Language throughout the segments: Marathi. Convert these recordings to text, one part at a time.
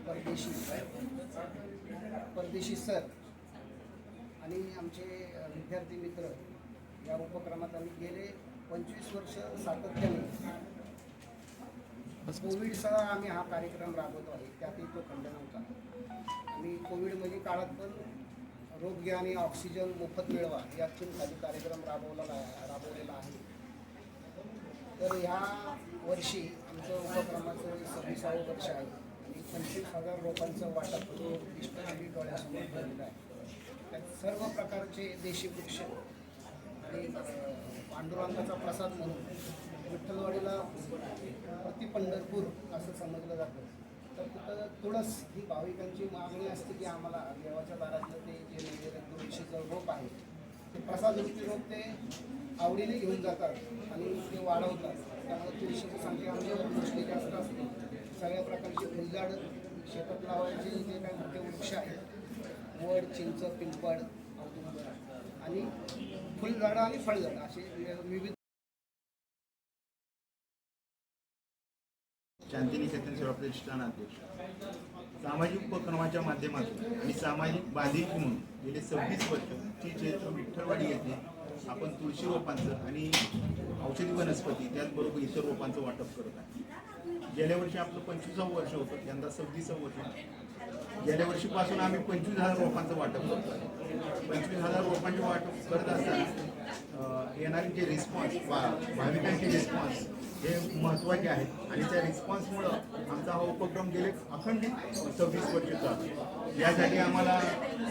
परदेशी परदेशी सर आणि आमचे विद्यार्थी मित्र या उपक्रमात आम्ही गेले 25 वर्ष सातत्याने कोविडचा आम्ही हा कार्यक्रम राबवतो आहे. त्यातही तो खंड नव्हता. आम्ही कोविडमध्ये काळात पण रोग्य आणि ऑक्सिजन मोफत मिळवा या खाली कार्यक्रम राबवलेला आहे. तर ह्या वर्षी आमचं उपक्रमाचं 26वं वर्ष आहे आणि 25,000 रोपांचं वाटप डिस्टन्सली डोळ्यासमोर ठेवलेलं आहे. त्यात सर्व प्रकारचे देशी वृक्ष आणि पांडुरंगाचा प्रसाद म्हणून विठ्ठलवाडीला प्रति पंढरपूर असं समजलं जातं. तर तिथं तुळस ही भाविकांची मागणी असते की आम्हाला देवाच्या दारातलं ते जे नैवेद्य तुळशीचं रोप आहे ते प्रसादरूपी रोप ते आवडीने घेऊन जातात आणि ते वाढवतात. त्यामुळे तुळशीची संख्या आमच्यावर मोस्टली जास्त असते. सगळ्या प्रकारची फुलझाडं शेतात लावायचे जे काही मुख्य वृक्ष आहेत वड, चिंच, पिंपळ, औदुंबर आणि फुलझाडं आणि फळझाडं असे विविध शांतिनिकेतन सेवा प्रतिष्ठान अध्यक्ष. सामाजिक उपक्रमाच्या माध्यमातून आणि सामाजिक बांधिलकी म्हणून गेले 26 वर्ष ची चैत्र विठ्ठलवाडी येथे आपण तुळशी रोपांचं आणि औषधी वनस्पती त्याचबरोबर इतर रोपांचं वाटप करत आहे. गेल्या वर्षी आपलं 25वं वर्ष होतं, यंदा 26वं वर्ष. गेल्या वर्षीपासून आम्ही 25,000 रोपांचं वाटप करतो आहे. 25,000 रोपांचे वाटप करत असताना येणारे रिस्पॉन्स भाविकांचे रिस्पॉन्स हे महत्त्वाचे आहेत आणि त्या रिस्पॉन्समुळं आमचा हा उपक्रम गेले अखंडित 26 वर्ष चालतो. यासाठी आम्हाला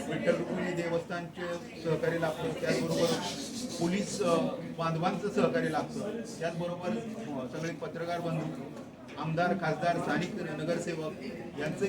विठ्ठल रुक्मिणी देवस्थानचे सहकार्य लागतं, त्याचबरोबर पोलीस बांधवांचं सहकार्य लागतं, त्याचबरोबर सगळे पत्रकार बंधू, आमदार, खासदार, स्थानिक नगरसेवक यांचं